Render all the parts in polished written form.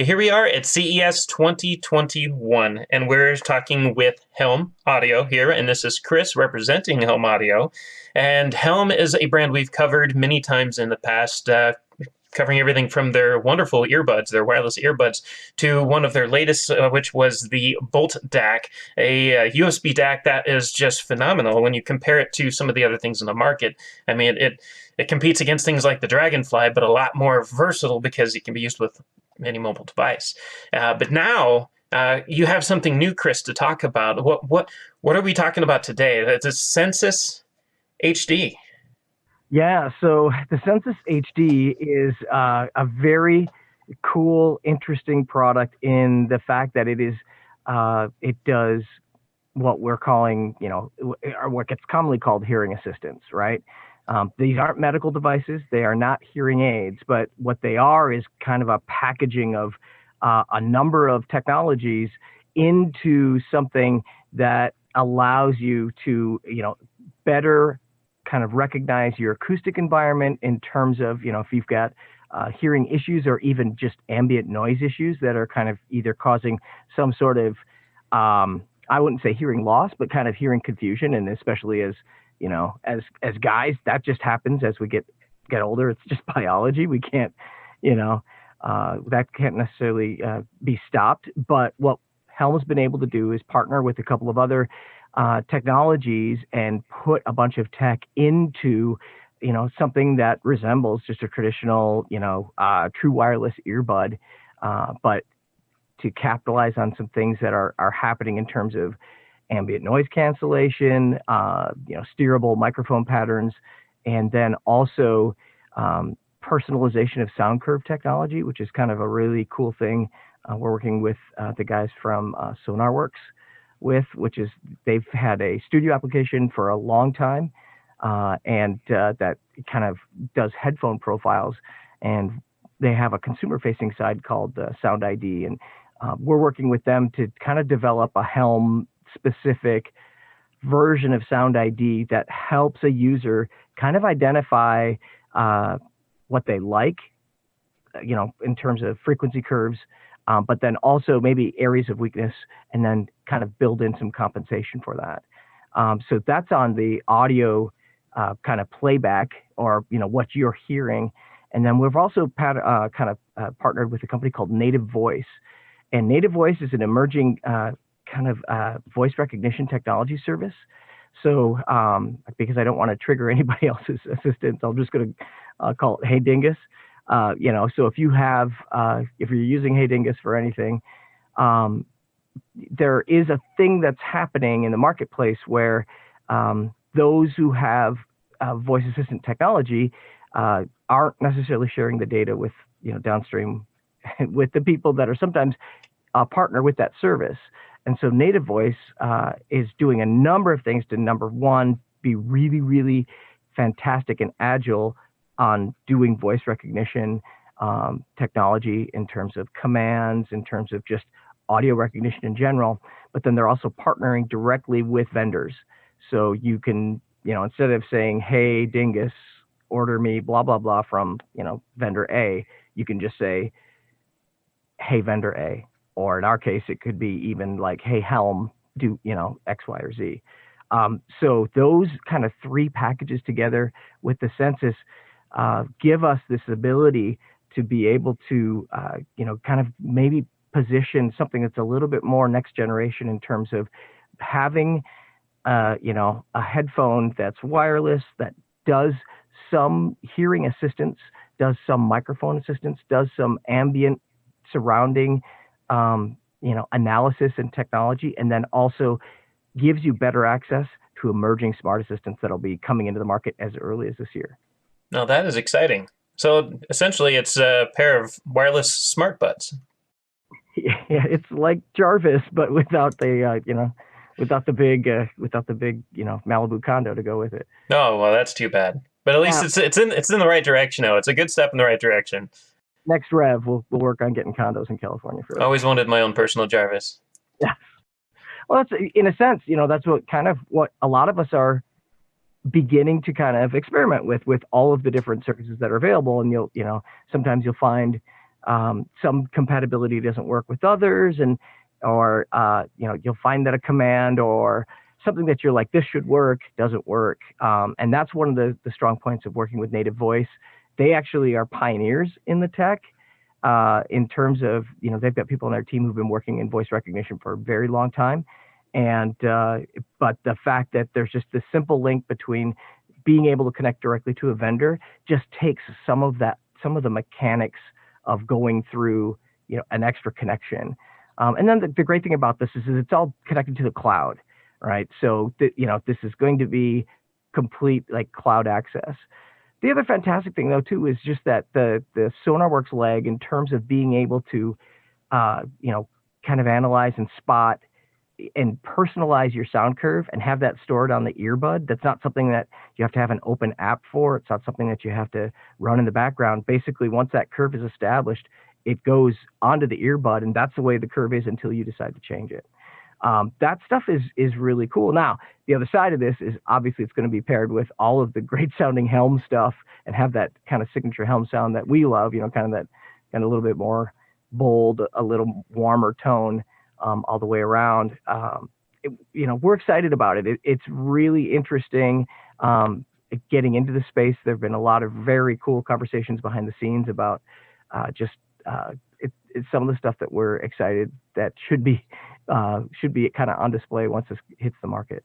Here we are at CES 2021, and we're talking with HELM Audio here, and this is Chris representing HELM Audio. And HELM is a brand we've covered many times in the past, covering everything from their wonderful earbuds, their wireless earbuds, to one of their latest, which was the Bolt DAC, a USB DAC that is just phenomenal when you compare it to some of the other things in the market. I mean, it competes against things like the Dragonfly, but a lot more versatile because it can be used with any mobile device. But now you have something new, Chris, to talk about. What are we talking about today? It's a SensusHD. Yeah, so the SensusHD is a very cool, interesting product in the fact that it does what we're calling, or what gets commonly called hearing assistance, right? These aren't medical devices. They are not hearing aids, but what they are is kind of a packaging of a number of technologies into something that allows you to, better kind of recognize your acoustic environment in terms of, if you've got hearing issues or even just ambient noise issues that are kind of either causing some sort of, I wouldn't say hearing loss, but kind of hearing confusion. And especially as guys, that just happens as we get older. It's just biology. We can't, that can't necessarily be stopped. But what HELM's been able to do is partner with a couple of other technologies and put a bunch of tech into, something that resembles just a traditional, true wireless earbud, but to capitalize on some things that are happening in terms of ambient noise cancellation, steerable microphone patterns, and then also personalization of sound curve technology, which is kind of a really cool thing. We're working with the guys from SonarWorks which is they've had a studio application for a long time, and that kind of does headphone profiles, and they have a consumer-facing side called Sound ID, and we're working with them to kind of develop a HELM specific version of Sound ID that helps a user kind of identify what they like, in terms of frequency curves, but then also maybe areas of weakness, and then kind of build in some compensation for that. So that's on the audio kind of playback, or what you're hearing. And then we've also partnered with a company called Native Voice. And Native Voice is an emerging voice recognition technology service. So because I don't want to trigger anybody else's assistance, I'm just going to call it Hey Dingus. So if you're using Hey Dingus for anything, there is a thing that's happening in the marketplace where those who have voice assistant technology aren't necessarily sharing the data with, downstream with the people that are sometimes partner with that service. And so Native Voice is doing a number of things to, number one, be really, really fantastic and agile on doing voice recognition technology in terms of commands, in terms of just audio recognition in general. But then they're also partnering directly with vendors. So you can, instead of saying, hey, Dingus, order me blah, blah, blah from, vendor A, you can just say, hey, vendor A. Or in our case, it could be even like, hey, HELM, do, X, Y, or Z. So those kind of three packages together with the Sensus give us this ability to be able to, kind of maybe position something that's a little bit more next generation in terms of having, a headphone that's wireless, that does some hearing assistance, does some microphone assistance, does some ambient surrounding, analysis and technology, and then also gives you better access to emerging smart assistants that'll be coming into the market as early as this year. Now that is exciting. So essentially, it's a pair of wireless smart buds. Yeah, it's like Jarvis, but without the without the big Malibu condo to go with it. Oh well, that's too bad. But at least it's in the right direction now. It's a good step in the right direction. Next rev, we'll work on getting condos in California for that. Always wanted my own personal Jarvis. Yeah. Well, that's, in a sense, that's what a lot of us are beginning to kind of experiment with all of the different services that are available. And sometimes you'll find Some compatibility doesn't work with others, and or you'll find that a command or something that you're like, this should work, doesn't work. And that's one of the strong points of working with native voice. They actually are pioneers in the tech in terms of, they've got people on their team who've been working in voice recognition for a very long time. And but the fact that there's just this simple link between being able to connect directly to a vendor just takes some of the mechanics of going through, an extra connection. And then the great thing about this is it's all connected to the cloud, right? So this is going to be complete like cloud access. The other fantastic thing though too is just that the SonarWorks leg in terms of being able to kind of analyze and spot and personalize your sound curve and have that stored on the earbud. That's not something that you have to have an open app for. It's not something that you have to run in the background. Basically, once that curve is established, it goes onto the earbud, and that's the way the curve is until you decide to change it. That stuff is really cool. Now, the other side of this is obviously it's going to be paired with all of the great sounding HELM stuff and have that kind of signature HELM sound that we love, kind of a little bit more bold, a little warmer tone all the way around. We're excited about it. It's really interesting getting into the space. There have been a lot of very cool conversations behind the scenes about it's some of the stuff that we're excited that should be kind of on display once this hits the market.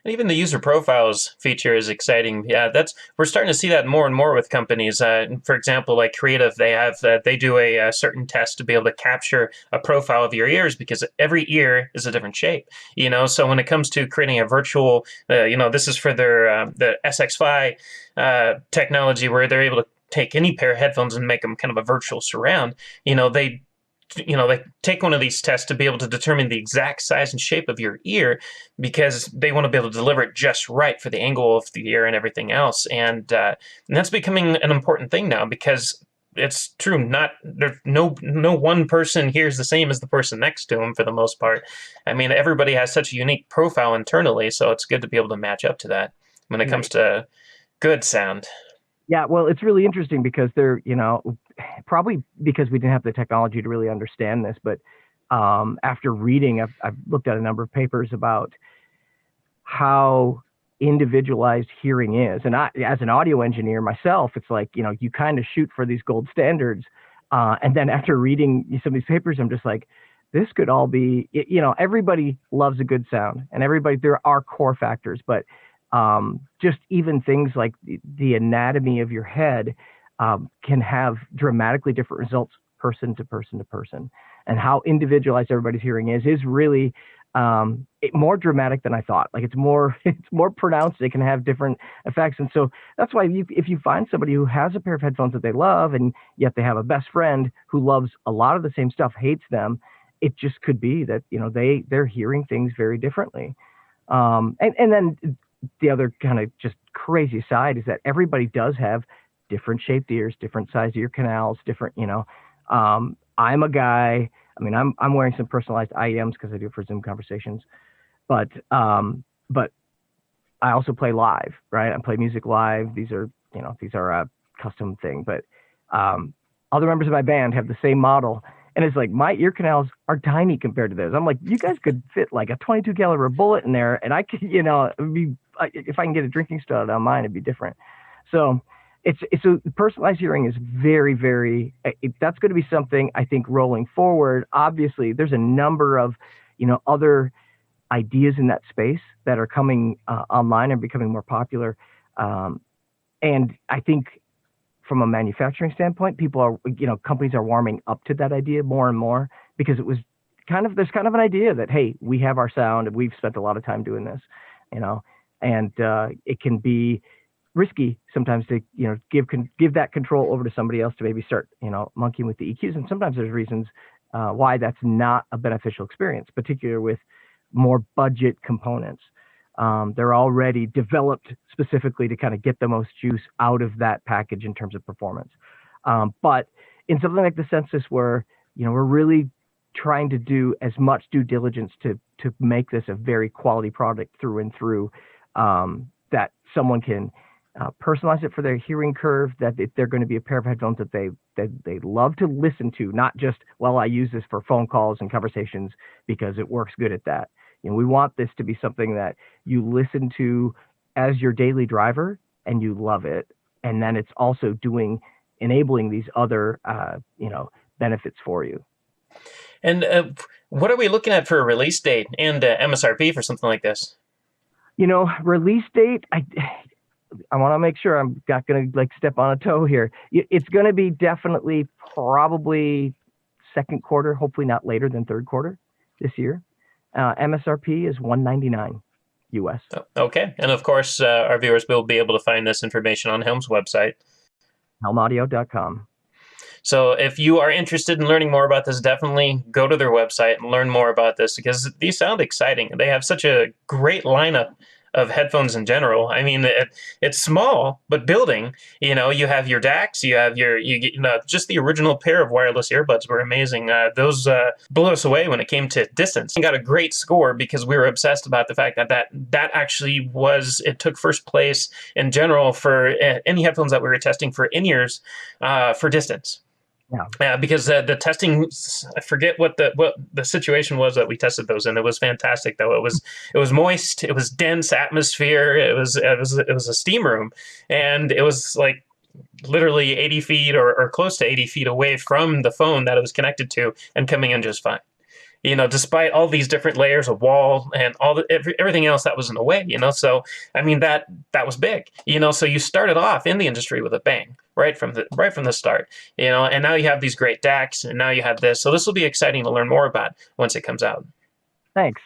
And even the user profiles feature is exciting. Yeah, we're starting to see that more and more with companies. For example, like Creative, they do a certain test to be able to capture a profile of your ears because every ear is a different shape. So when it comes to creating a virtual, this is for their the SX-Fi technology where they're able to take any pair of headphones and make them kind of a virtual surround. They take one of these tests to be able to determine the exact size and shape of your ear because they want to be able to deliver it just right for the angle of the ear and everything else. And that's becoming an important thing now because it's true. No one person hears the same as the person next to them for the most part. I mean, everybody has such a unique profile internally, so it's good to be able to match up to that when it comes to good sound. Yeah, well, it's really interesting because they're, probably because we didn't have the technology to really understand this, but after reading, I've looked at a number of papers about how individualized hearing is. And as an audio engineer myself, it's like, you kind of shoot for these gold standards. And then after reading some of these papers, I'm just like, this could all be, everybody loves a good sound and there are core factors, but just even things like the anatomy of your head can have dramatically different results person to person to person. And how individualized everybody's hearing is really more dramatic than I thought. Like it's more pronounced. It can have different effects. And so that's why if you find somebody who has a pair of headphones that they love and yet they have a best friend who loves a lot of the same stuff, hates them, it just could be that, they're hearing things very differently. And then the other kind of just crazy side is that everybody does have different shaped ears, different sized ear canals, different, I'm a guy, I'm wearing some personalized IEMs because I do it for Zoom conversations, but I also play live, right? I play music live. These are a custom thing, but other members of my band have the same model. And it's like, my ear canals are tiny compared to theirs. I'm like, you guys could fit like a 22 caliber bullet in there. And I could, if I can get a drinking straw on mine, it'd be different. So so personalized hearing is very, very, that's going to be something I think rolling forward. Obviously, there's a number of, other ideas in that space that are coming online and becoming more popular. And I think from a manufacturing standpoint, companies are warming up to that idea more and more because there's kind of an idea that, hey, we have our sound and we've spent a lot of time doing this, and it can be risky sometimes to, give that control over to somebody else to maybe start, monkeying with the EQs. And sometimes there's reasons why that's not a beneficial experience, particularly with more budget components. They're already developed specifically to kind of get the most juice out of that package in terms of performance. But in something like the Sensus where, we're really trying to do as much due diligence to make this a very quality product through and through, that someone can personalize it for their hearing curve, that they're going to be a pair of headphones that they love to listen to, not just, well, I use this for phone calls and conversations because it works good at that. We want this to be something that you listen to as your daily driver and you love it. And then it's also enabling these other, benefits for you. And what are we looking at for a release date and MSRP for something like this? Release date, I want to make sure I'm not going to step on a toe here. It's going to be definitely probably second quarter, hopefully not later than third quarter this year. MSRP is $199 US. Okay. And of course, our viewers will be able to find this information on HELM's website. HELMaudio.com. So if you are interested in learning more about this, definitely go to their website and learn more about this, because these sound exciting. They have such a great lineup of headphones in general. I mean, it's small, but building. You have your DACs, you have just the original pair of wireless earbuds were amazing. Those blew us away when it came to distance. We got a great score because we were obsessed about the fact that actually it took first place in general for any headphones that we were testing for in-ears for distance. Yeah, because the testing, I forget what the situation was that we tested those in. It was fantastic though. It was moist, it was dense atmosphere, it was a steam room, and it was like literally 80 feet or close to 80 feet away from the phone that it was connected to, and coming in just fine. Despite all these different layers of wall and everything else that was in the way, so I mean that was big, so you started off in the industry with a bang right from the start, and now you have these great DACs, and now you have this, so this will be exciting to learn more about once it comes out. Thanks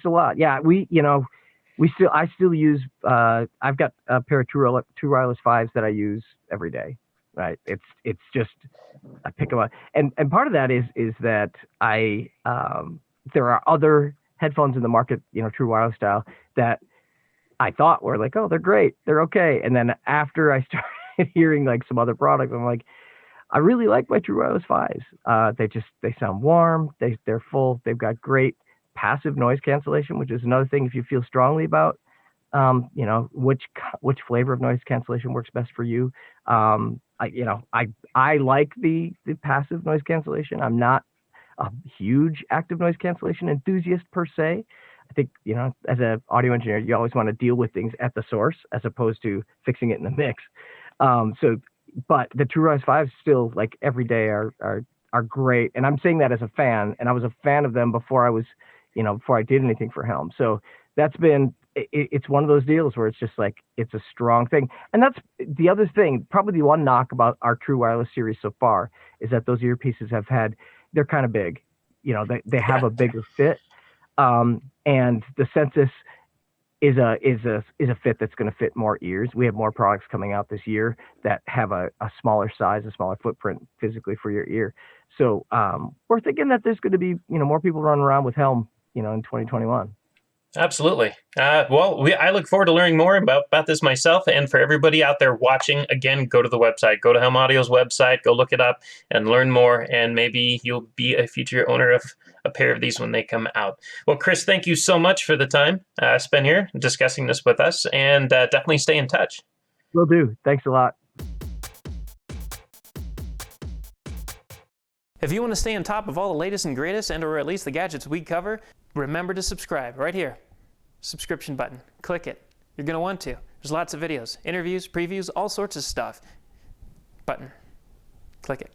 a lot. Yeah, I still use, I've got a pair of True Wireless 5s that I use every day, right? It's just, I pick them up. And part of that is that there are other headphones in the market, True Wireless style, that I thought were like, oh, they're great, they're okay. And then after I started hearing some other products, I'm like, I really like my True Wireless 5s. They sound warm, they're full, they've got great passive noise cancellation, which is another thing if you feel strongly about which flavor of noise cancellation works best for you. I like the passive noise cancellation. I'm not a huge active noise cancellation enthusiast per se. I think, as an audio engineer, you always want to deal with things at the source as opposed to fixing it in the mix. But the True Wireless 5s still, every day are great. And I'm saying that as a fan, and I was a fan of them before I did anything for HELM. So that's been, it's one of those deals where it's just it's a strong thing. And that's the other thing, probably the one knock about our True Wireless series so far is that those earpieces they're kind of big, they have a bigger fit. And the Sensus is a fit that's going to fit more ears. We have more products coming out this year that have a smaller size, a smaller footprint physically for your ear. So we're thinking that there's going to be more people running around with HELM in 2021. Absolutely. I look forward to learning more about this myself. And for everybody out there watching, again, go to the website. Go to HELM Audio's website. Go look it up and learn more. And maybe you'll be a future owner of a pair of these when they come out. Well, Chris, thank you so much for the time spent here discussing this with us. And definitely stay in touch. Will do. Thanks a lot. If you want to stay on top of all the latest and greatest, or at least the gadgets we cover, remember to subscribe right here. Subscription button. Click it. You're going to want to. There's lots of videos, interviews, previews, all sorts of stuff. Button. Click it.